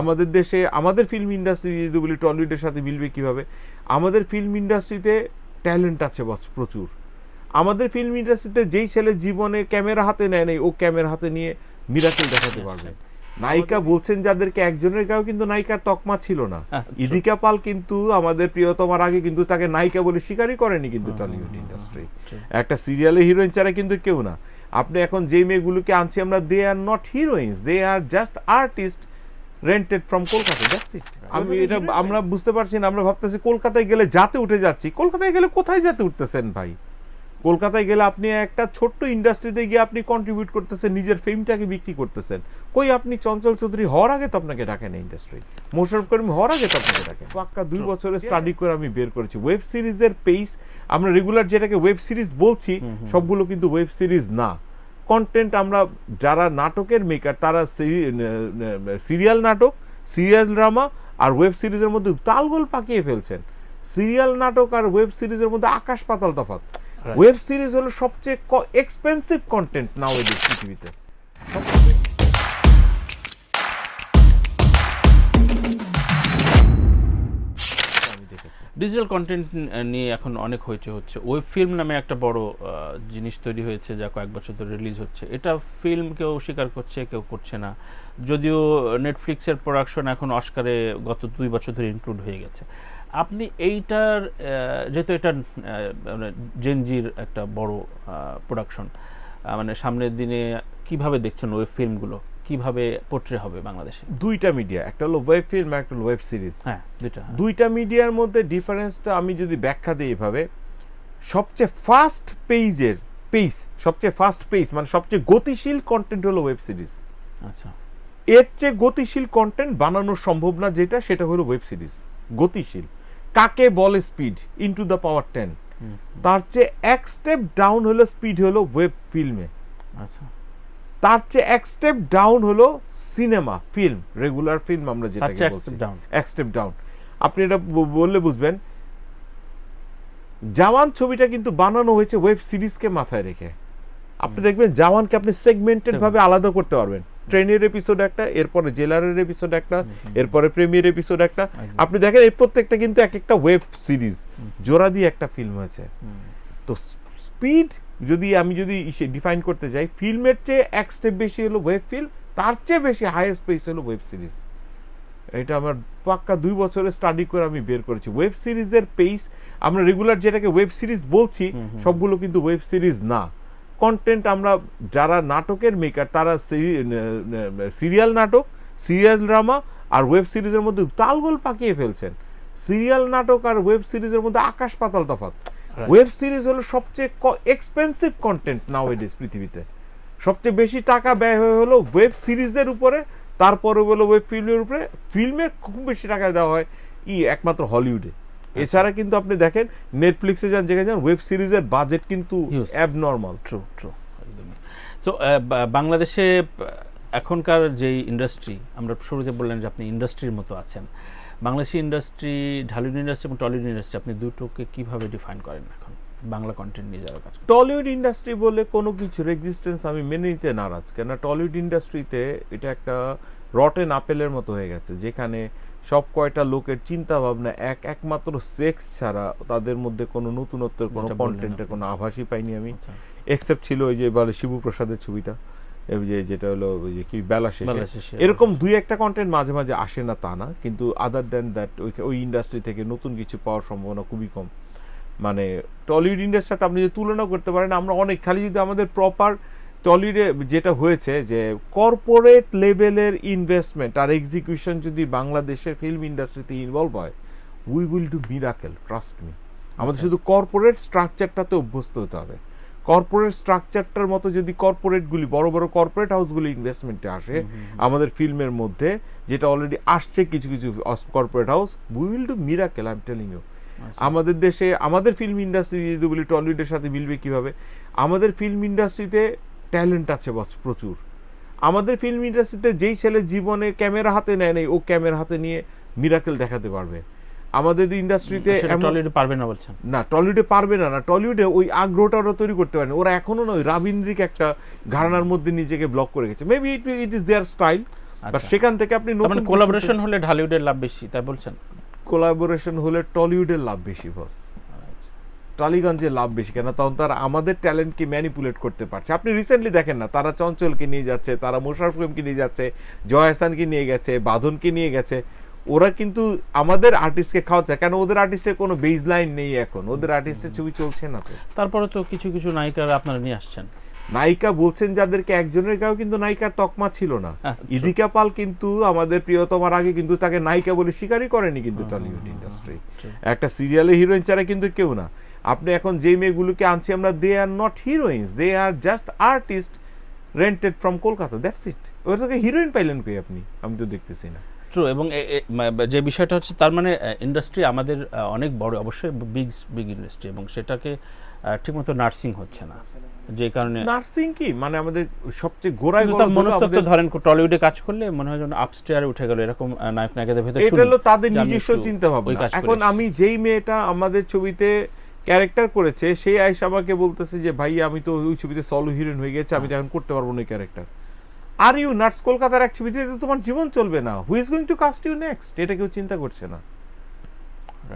আমাদের দেশে আমাদের ফিল্ম ইন্ডাস্ট্রি যদি বলি টলিউডের সাথে মিলবে কিভাবে, আমাদের ফিল্ম ইন্ডাস্ট্রিতে ট্যালেন্ট আছে প্রচুর। আমাদের ফিল্ম ইন্ডাস্ট্রিতে যেই ছেলে জীবনে ক্যামেরা হাতে নেয় নাই, ও ক্যামেরা হাতে নিয়ে মিরাকেল দেখাতে পারবে। নায়িকা বলছেন যাদেরকে, একজনের গায়েও কিন্তু নায়িকার তকমা ছিল না। ইদিকা পাল কিন্তু আমাদের প্রিয়তমার আগে কিন্তু তাকে নায়িকা বলে স্বীকারই করেনি কিন্তু টলিউড ইন্ডাস্ট্রি। একটা সিরিয়ালে হিরোইন ছাড়া কিন্তু কেউ না। আপনি এখন যে মেয়েগুলোকে আনছি আমরা, they are not heroines, they are just artist rented from Kolkata, that's it. আমি এটা আমরা বুঝতে পারছি না, আমরা ভাবতেছি কলকাতায় গেলে যাতে উঠে যাচ্ছি। কলকাতায় গেলে কোথায় যাতে উঠতেছেন ভাই? কলকাতায় গেলে আপনি একটা ছোট্ট ইন্ডাস্ট্রিতে গিয়ে আপনি কন্ট্রিবিউট করতেছেন, নিজের ফেমটাকে বিক্রি করতেছেন। কই আপনি চঞ্চল চৌধুরী হওয়ার আগে তো আপনাকে ডাকেন ইন্ডাস্ট্রি, মোশাররফ করিম হওয়ার আগে তো আপনাকে ডাকেন। পাক্কা 2 বছরের স্টাডি করে আমি বের করেছি ওয়েব সিরিজের পেস। আমরা রেগুলার যেটাকে ওয়েব সিরিজ বলছি সবগুলো কিন্তু ওয়েব সিরিজ না। কন্টেন্ট আমরা যারা নাটকের মেকার তারা সিরিয়াল নাটক, সিরিয়াল ড্রামা আর ওয়েব সিরিজের মধ্যে তালগোল পাকিয়ে ফেলছেন। সিরিয়াল নাটক আর ওয়েব সিরিজের মধ্যে আকাশ পাতাল তফাৎ। ওয়েব সিরিজ হলো সবচেয়ে এক্সপেন্সিভ কন্টেন্ট নাওয়েডেজ পৃথিবীতে। ডিজিটাল কন্টেন্ট নিয়ে এখন অনেক হইচই হচ্ছে। ওয়েব ফিল্ম নামে একটা বড় জিনিস তৈরি হয়েছে যা কয়েক বছর ধরে রিলিজ হচ্ছে। এটা ফিল্ম কেউ স্বীকার করছে, কেউ করছে না। যদিও নেটফ্লিক্সের প্রোডাকশন এখন অস্কারে গত 2 বছর ধরে ইনক্লুড হয়ে গেছে। আপনি এইটার যেহেতু এটা জেনজির একটা বড় প্রোডাকশন, মানে সামনের দিনে কিভাবে দেখছেন ওয়েব ফিল্মগুলো কিভাবে পোর্ট্রে হবে বাংলাদেশে? দুইটা মিডিয়া, একটা হলো ওয়েব ফিল্ম, একটা হলো ওয়েব সিরিজ। হ্যাঁ, দুইটা মিডিয়ার মধ্যে ডিফারেন্সটা আমি যদি ব্যাখ্যা দিই এভাবে, সবচেয়ে ফাস্ট পেস মানে সবচেয়ে গতিশীল কন্টেন্ট হলো ওয়েব সিরিজ। আচ্ছা, এর চেয়ে গতিশীল কন্টেন্ট বানানো সম্ভব না, সেটা হলো ওয়েব সিরিজ। গতিশীল কাকে বলে? Speed into the power 10। তার চেয়ে এক স্টেপ ডাউন হলো স্পিড হলো ওয়েব ফিল্মে। আচ্ছা, তার চেয়ে এক স্টেপ ডাউন হলো সিনেমা ফিল্ম, রেগুলার ফিল্ম আমরা যেটাকে বলছি, এক স্টেপ ডাউন। আপনি এটা বললে বুঝবেন। জওয়ান ছবিটা কিন্তু বানানো হয়েছে ওয়েব সিরিজকে মাথায় রেখে। আপনি দেখবেন জওয়ানকে আপনি সেগমেন্টেড ভাবে আলাদা করতে পারবেন। ট্রেনের এপিসোড একটা, এরপরে জেলারের এপিসোড একটা, এরপরে প্রেমিয়ার এপিসোড একটা। আপনি দেখেন এই প্রত্যেকটা কিন্তু এক একটা ওয়েব সিরিজ জোড়া দিয়ে একটা ফিল্ম হয়েছে। তো স্পিড আমি যদি ডিফাইন করতে যাই, ফিল্মের চেয়ে এক স্টেপ বেশি হলো ওয়েব ফিল্ম, তার চেয়ে বেশি হাইয়েস্ট পেস হলো ওয়েব সিরিজ। এটা আমার পাক্কা 2 বছরের স্টাডি করে আমি বের করেছি। ওয়েব সিরিজের পেস আমরা রেগুলার যেটাকে ওয়েব সিরিজ বলছি সবগুলো কিন্তু ওয়েব সিরিজ না। কন্টেন্ট আমরা যারা নাটকের মেকার তারা সিরিয়াল নাটক, সিরিয়াল ড্রামা আর ওয়েব সিরিজের মধ্যে তালগোল পাকিয়ে ফেলছেন। সিরিয়াল নাটক আর ওয়েব সিরিজের মধ্যে আকাশ পাতাল তফাৎ। ওয়েব সিরিজ হলো সবচেয়ে এক্সপেন্সিভ কন্টেন্ট নাওয়েডেজ পৃথিবীতে। সবচেয়ে বেশি টাকা ব্যয় হলো ওয়েব সিরিজের উপরে, তারপরে হলো ওয়েব ফিল্মের উপরে। ফিল্মে খুব বেশি টাকা দেওয়া হয় একমাত্র হলিউডে। এছাড়া কিন্তু আপনি দেখেন নেটফ্লিক্সে যান, যেখানে যান, ওয়েব সিরিজের বাজেট কিন্তু অ্যাবনর্মাল। ট্রু একদমই। তো বাংলাদেশে এখনকার যেই ইন্ডাস্ট্রি, আমরা শুরুতে বললেন যে আপনি ইন্ডাস্ট্রির মতো আছেন, বাংলাদেশি ইন্ডাস্ট্রি, ঢালিউড ইন্ডাস্ট্রি এবং টলিউড ইন্ডাস্ট্রি, আপনি দুটোকে কিভাবে ডিফাইন করেন এখন বাংলা কন্টেন্ট নিয়ে যারা কাজ করেন? টলিউড ইন্ডাস্ট্রি বলে কোনো কিছুর এক্সিস্টেন্স আমি মেনে নিতে নারাজ। কেন টলিউড ইন্ডাস্ট্রিতে এটা একটা রটেন আপেলের মতো হয়ে গেছে, যেখানে সব কয়টা লোকের চিন্তা ভাবনা একমাত্র সেক্স ছাড়া তাদের মধ্যে কোনো নতুনত্বের কোনো কন্টেন্টের কোনো আভাসই পাইনি আমি। এক্সেপ্ট ছিল ওই যে বলে শিবপ্রসাদের ছবিটা, যেটা হলো ওই যে কি বেলা শেষে, এরকম 2-1টা কন্টেন্ট মাঝে মাঝে আসে না তা না, কিন্তু আদার দ্যান দ্যাট ওই ইন্ডাস্ট্রি থেকে নতুন কিছু পাওয়ার সম্ভাবনা খুবই কম। মানে টলিউড ইন্ডাস্ট্রির সাথে আপনি যদি তুলনা করতে পারেন, আমরা অনেক খালি যদি আমাদের প্রপার টলিউডে যেটা হয়েছে যে কর্পোরেট লেভেলের ইনভেস্টমেন্ট আর এক্সিকিউশন যদি বাংলাদেশের ফিল্ম ইন্ডাস্ট্রিতে ইনভলভ হয়, we will do miracle, trust me. আমাদের শুধু কর্পোরেট স্ট্রাকচারটাতে অভ্যস্ত হতে হবে। কর্পোরেট স্ট্রাকচারটার মতো যদি কর্পোরেটগুলি, বড় বড় কর্পোরেট হাউসগুলি ইনভেস্টমেন্টে আসে আমাদের ফিল্মের মধ্যে, যেটা অলরেডি আসছে কিছু কিছু corporate house, we will do miracle, I am telling you. আমাদের দেশে আমাদের ফিল্ম ইন্ডাস্ট্রি যদি বলি টলিউডের সাথে মিলবে কিভাবে, আমাদের ফিল্ম ইন্ডাস্ট্রিতে ট্যালেন্ট আছে প্রচুর। আমাদের ফিল্ম ইন্ডাস্ট্রিতে যেই ছেলে জীবনে ক্যামেরা হাতে নেয় নাই, ও ক্যামেরা হাতে নিয়ে মিরাকেল দেখাতে পারবে। আমাদের ইন্ডাস্ট্রিতে টলিউডে পারবে না বলছেন? না, টলিউডে পারবে না। টলিউডে ওই আগ্রহটা ওরা তৈরি করতে পারেনি। ওরা এখনো না ওই রাবীন্দ্রিক একটা ঘরানার মধ্যে নিজেকে ব্লক করে গেছে। Maybe it is their style, but সেখান থেকে আপনি নতুন কোলাবোরেশন হলে ঢালিউডের লাভ বেশি তাই বলছেন? কোলাবোরেশন হলে টলিউডের লাভ বেশি বস, টালিগঞ্জের লাভ বেশি। কেন? তখন তারা আমাদের ট্যালেন্টকে ম্যানিপুলেট করতে পারছে। আপনি রিসেন্টলি দেখেন না, তারা চঞ্চলকে নিয়ে যাচ্ছে, তারা মোশাররফ করিমকে নিয়ে যাচ্ছে, জয় হাসানকে নিয়ে গেছে, বাঁধনকে নিয়ে গেছে। ওরা কিন্তু আমাদের আর্টিস্টকে খাওয়াচ্ছে। কেন? ওদের আর্টিস্টের কোনো বেজ লাইন নেই এখন, ওদের আর্টিস্টের ছবি চলছে না তো। তারপরে তো কিছু কিছু নায়িকারা আপনারা নিয়ে আসছেন। নায়িকা বলছেন যাদেরকে, একজনের গায়েও কিন্তু নায়িকার তকমা ছিল না। ইদিকা পাল কিন্তু আমাদের প্রিয়তমার আগে কিন্তু তাকে নায়িকা বলে স্বীকারই করেনি কিন্তু টলিউড ইন্ডাস্ট্রি। একটা সিরিয়ালে হিরোইন ছাড়া কিন্তু কেউ না। আপনি এখন যে মেয়েগুলোকে আনছি আমরা, they are not heroines, they are just artist rented from Kolkata, that's it. ওর থেকে হিরোইন পাইলেন কই আপনি? আমি তো দেখতেছি না। ট্রু। এবং যে বিষয়টা হচ্ছে তার মানে ইন্ডাস্ট্রি আমাদের অনেক বড়, অবশ্যই বিগ ইন্ডাস্ট্রি, এবং সেটাকে ঠিকমতো নার্সিং হচ্ছে না, যে কারণে নার্সিং কি মানে আমাদের সবচেয়ে গোড়ায় মনস্তত্ত্ব ধরেন টলিউডে কাজ করলে মনে হয় যেন আপস্টেয়ারে উঠে গেল, এরকম নায়ক নায়িকাদের ভেতরে এটা হলো তাদের নিজস্ব চিন্তা ভাবনা। এখন আমি যেই মেয়েটা আমাদের ছবিতে ক্যারেক্টার করেছে, সেই আয়েশা আমাকে বলতেছে যে ভাই আমি তো ওই ছবিতে সলো হিরোইন হয়ে গেছে, আমি তো এখন করতে পারবো না ওই ক্যারেক্টার। আর ইউ নাটস কলকাতার এক ছবিতে তো তোমার জীবন চলবে না, who is going to cast you next? এটা কেউ চিন্তা করছে না।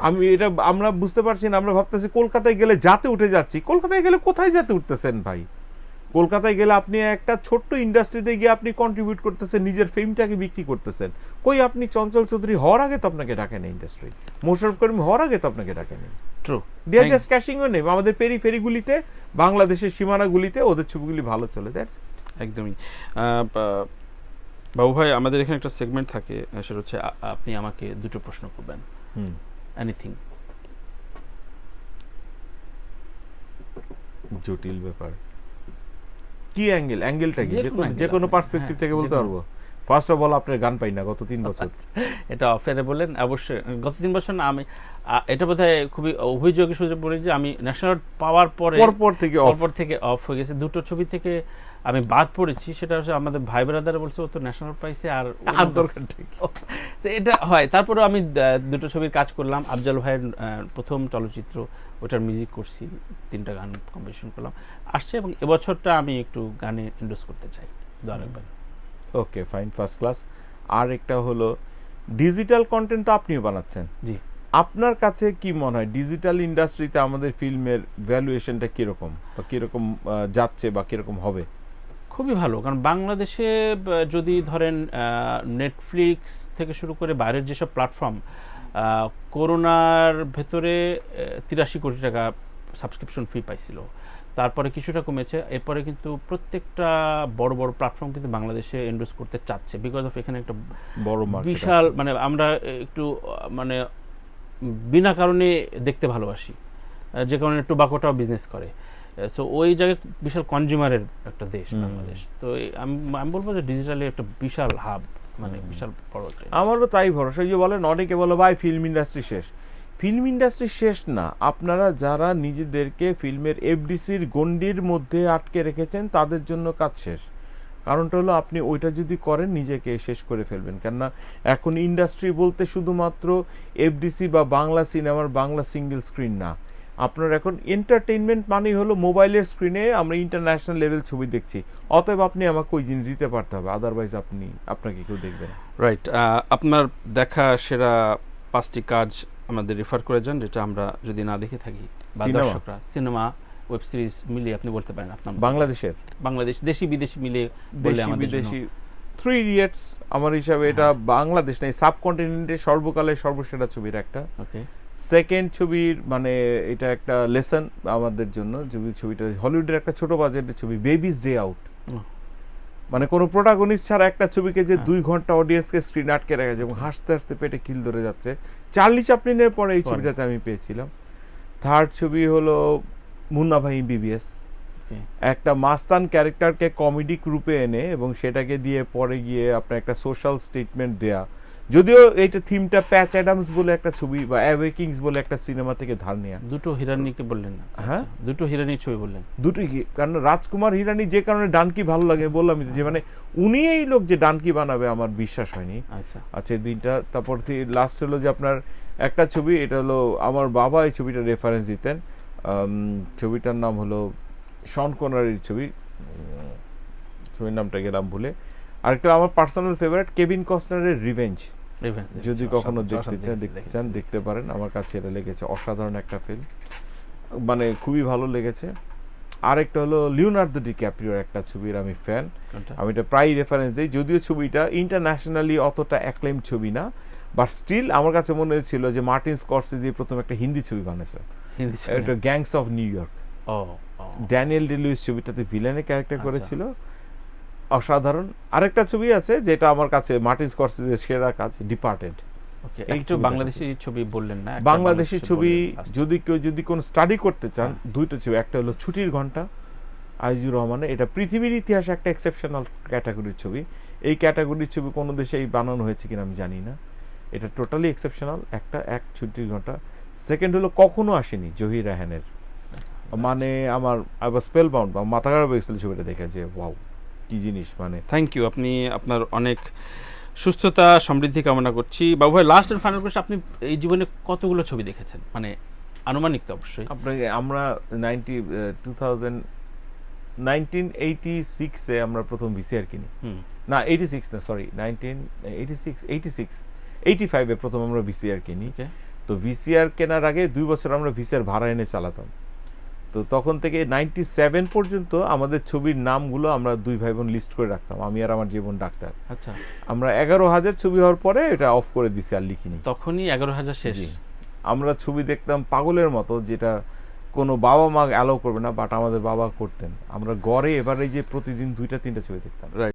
আমি এটা আমরা বুঝতে পারছি না। আমরা ভাবতেছি কলকাতায় গেলে যাতে উঠে যাচ্ছি। কলকাতায় গেলে কোথায় যাতে উঠতেছেন ভাই? কলকাতায় গেলে আপনি একটা ছোট্ট ইন্ডাস্ট্রিতে গিয়ে আপনি কন্ট্রিবিউট করতেছেন, নিজের ফেমটাকে বিক্রি করতেছেন। কই আপনি চঞ্চল চৌধুরী হওয়ার আগে তো আপনাকে ডাকেন ইন্ডাস্ট্রি, মোশাররফ করিম হওয়ার আগে তো আপনাকে ডাকেন। True. They are just cashing on name. আমাদের ফেরিগুলিতে, বাংলাদেশের সীমানাগুলিতে ওদের ছবিগুলি ভালো চলে, দ্যাটস একদমই। বাবু ভাই, আমাদের এখানে একটা সেগমেন্ট থাকে, সেটা হচ্ছে আপনি আমাকে দুটো প্রশ্ন করবেন, এনিথিং। জটিল ব্যাপার। কি অ্যাঙ্গেলটা কি? যে কোনো পার্সপেক্টিভ থেকে বলতে পারবো। ফার্স্ট অফ অল আপনার গান পাই না গত 3 বছর। এটা অফেয়ারে বলেন। অবশ্যই গত 3 বছর না, আমি এটা বোধহয় খুবই অভিযোগের সুযোগ বলি যে আমি ন্যাশনাল পাওয়ার পরপর থেকে অফ হয়ে গেছে। দুটো ছবি থেকে আমি বাদ পড়েছি। সেটা হচ্ছে আমাদের ভাই ব্রাদার বলছে ও তো ন্যাশনাল পাইছে, আর দরকার ঠিক এটা হয়। তারপরেও আমি দুটো ছবির কাজ করলাম। আফজাল ভাইয়ের প্রথম চলচ্চিত্র, ওটার মিউজিক করছি, 3টা গান কম্পোজিশন করলাম আসছে, এবং এবছরটা আমি একটু গানে ইন্ডোজ করতে চাই আরেকবার। Okay fine, first class. আর একটা হলো ডিজিটাল কন্টেন্ট তো আপনিও বানাচ্ছেন। জি। আপনার কাছে কি মনে হয় ডিজিটাল ইন্ডাস্ট্রিতে আমাদের ফিল্মের ভ্যালুয়েশনটা কিরকম, বা কিরকম যাচ্ছে, বা কিরকম হবে? খুবই ভালো। কারণ বাংলাদেশে যদি ধরেন নেটফ্লিক্স থেকে শুরু করে বাইরের যেসব প্ল্যাটফর্ম, করোনার ভেতরে 83 কোটি টাকা সাবস্ক্রিপশন ফি পাইছিল, তারপরে কিছুটা কমেছে, এরপরে কিন্তু প্রত্যেকটা বড় বড় প্ল্যাটফর্ম কিন্তু বাংলাদেশে এন্ডোর্স করতে চাচ্ছে, বিকজ অফ এখানে একটা বড় বিশাল মানে আমরা একটু মানে বিনা কারণে দেখতে ভালোবাসি, যে কারণে টোবাকোটাও বিজনেস করে। সো ওই জায়গায় বিশাল কনজিউমারের একটা দেশ বাংলাদেশ। তো আমি বলবো যে ডিজিটালি একটা বিশাল হাব, মানে বিশাল বড়। আমারও তাই ভরসা। যে বলেন অনেকে বলো ভাই ফিল্ম ইন্ডাস্ট্রি শেষ। ফিল্ম ইন্ডাস্ট্রি শেষ না। আপনারা যারা নিজেদেরকে ফিল্মের এফডিসির গণ্ডির মধ্যে আটকে রেখেছেন তাদের জন্য কাজ শেষ। কারণটা হলো আপনি ওইটা যদি করেন নিজেকে শেষ করে ফেলবেন। কেননা এখন ইন্ডাস্ট্রি বলতে শুধুমাত্র এফডিসি বা বাংলা সিনেমার বাংলা সিঙ্গেল স্ক্রিন না। আপনার এখন এন্টারটেইনমেন্ট মানেই হলো মোবাইলের স্ক্রিনে আমরা ইন্টারন্যাশনাল লেভেল ছবি দেখছি, অতএব আপনি আমাকে ওই জিনিস দিতে পারতে হবে, আদারওয়াইজ আপনাকে কেউ দেখবে না। রাইট। আপনার দেখা সেরা 5টি কাজ আমাদের রেফার করে যান, যেটা আমরা যদি না দেখে থাকি বা দর্শকরা, সিনেমা ওয়েব সিরিজ মিলিয়ে আপনি বলতে পারেন আপনার বাংলাদেশ দেশি বিদেশি মিলিয়ে বললে আমাদের বিদেশি 3 ইডিয়টস আমার হিসাবে এটা বাংলাদেশ নাই, সাবকন্টিনেন্টের সর্বকালের সর্বসেরা ছবির একটা। ওকে। সেকেন্ড ছবির মানে এটা একটা লেসন আমাদের জন্য। ছবিটা হলিউডের একটা ছোট বাজেটের ছবি, বেবিজ ডে আউট। মানে কোনো প্রোটাগনিস্ট ছাড়া একটা ছবিকে যে 2 ঘন্টা অডিয়েন্সকে স্ক্রিন আটকে রেখেছে এবং হাসতে হাসতে পেটে কিল ধরে যাচ্ছে। চার্লি চ্যাপলিনের পরে এই ছবিটাতে আমি পেয়েছিলাম। থার্ড ছবি হলো মুন্না ভাই বিবিএস, একটা মাস্তান ক্যারেক্টারকে কমেডিক রূপে এনে এবং সেটাকে দিয়ে পরে গিয়ে আপনার একটা সোশ্যাল স্টেটমেন্ট দেয়া। যদিও এইটা থিমটা প্যাচ অ্যাডামস বলে একটা ছবি বা অ্যাওয়েকিংস বলে একটা সিনেমা থেকে ধার নেয়া। দুটো হিরানিকে বললেন না? হ্যাঁ, দুটো হিরানির ছবি বললেন। দুটোই কি? কারণ রাজকুমার হিরানি যে কারণে ডানকি ভালো লাগে বললাম যে মানে উনি এই লোক যে ডানকি বানাবে আমার বিশ্বাস হয়নি। আচ্ছা দিনটা। তারপর লাস্ট হলো যে আপনার একটা ছবি, এটা হলো আমার বাবা এই ছবিটা রেফারেন্স দিতেন। ছবিটার নাম হলো শন কনারির ছবির নামটা গেলাম ভুলে। আরেকটা আমার পার্সোনাল ফেভারিট কেভিন কস্টনারের রিভেঞ্জ, Revenge, যদি অসাধারণ, কখনো অসাধারণ, দেখতে দেখেছি, চান দেখতে পারেন। আমার কাছে এটা লেগেছে অসাধারণ একটা ফিল্ম, মানে খুবই ভালো লেগেছে। আরেকটা হলো লিওনার্দো ডিক্যাপ্রিওর একটা ছবির আমি ফ্যান, কোনটা? আমি এটা প্রায় রেফারেন্স দিই, যদিও ছবিটা ইন্টারন্যাশনালি অতটা অ্যাক্লেম ছবি না, বাট স্টিল আমার কাছে মনে হয়েছিল যে মার্টিন স্করসেজি প্রথম একটা হিন্দি ছবি বানাইছে, হিন্দি ছবি? এটা গ্যাংস অফ নিউ ইয়র্ক। ও, ড্যানিয়েল ডে লুইস ছবিটাতে ভিলেনের ক্যারেক্টার আচ্ছা। করেছিল, অসাধারণ। আরেকটা ছবি আছে যেটা আমার কাছে মার্টিন স্করসেজির সেরা কাজ, ডিপার্টেড। ওকে, এই একটু ছবিটা বাংলাদেশি ছবি বললেন না? একটা বাংলাদেশি ছবি বললেন last। যদি কোন স্টাডি করতে চান, হ্যাঁ। দুইটা ছবি, একটা হলো ছুটির ঘন্টা আইজুর রহমানের, এটা পৃথিবীর ইতিহাসে একটা এক্সেপশনাল ক্যাটাগরির ছবি, এই ক্যাটাগরির ছবি কোনো দেশেই বানানো হয়েছে কিনা আমি জানি না, এটা টোটালি এক্সেপশনাল এক ছুটির ঘন্টা। সেকেন্ড হলো কখনো আসেনি, জহির রায়হানের, মানে আমার আবার স্পেল বাউন্ড বা মাথা খারাপ হয়ে গেছিল ছবিটা দেখে, যে ওয়াও কি জিনিস, মানে থ্যাংক ইউ, আপনি আপনার অনেক সুস্থতা সমৃদ্ধি কামনা করছি। বাবু ভাই, লাস্ট এন্ড ফাইনাল কোয়েশ্চন, আপনি এই জীবনে কতগুলো ছবি দেখেছেন, মানে আনুমানিক তো অবশ্যই? আপনাকে আমরা 1986-এ আমরা প্রথম ভিসিআর কিনি, হুম, না 86 না, সরি 1985-এ প্রথম আমরা ভিসিআর কিনি। ওকে, তো ভিসিআর কেনার আগে 2 বছর আমরা ভিসিআর ভাড়া এনে চালাতাম। তো তখন থেকে 97 পর্যন্ত আমাদের ছবির নামগুলো আমরা 2 ভাই বোন লিস্ট করে রাখতাম, আমি আর আমার জীবন ডাক্তার। আচ্ছা, আমরা 11,000 ছবি হওয়ার পরে এটা অফ করে দিছি, আর লিখিনি। তখনই 11,000 শেষ? জি। আমরা ছবি দেখতাম পাগলের মতো, যেটা কোনো বাবা মা অ্যালাউ করবে না, বাট আমাদের বাবা করতেন। আমরা গড়ে এভারেজে প্রতিদিন 2টা 3টা ছবি দেখতাম। রাইট।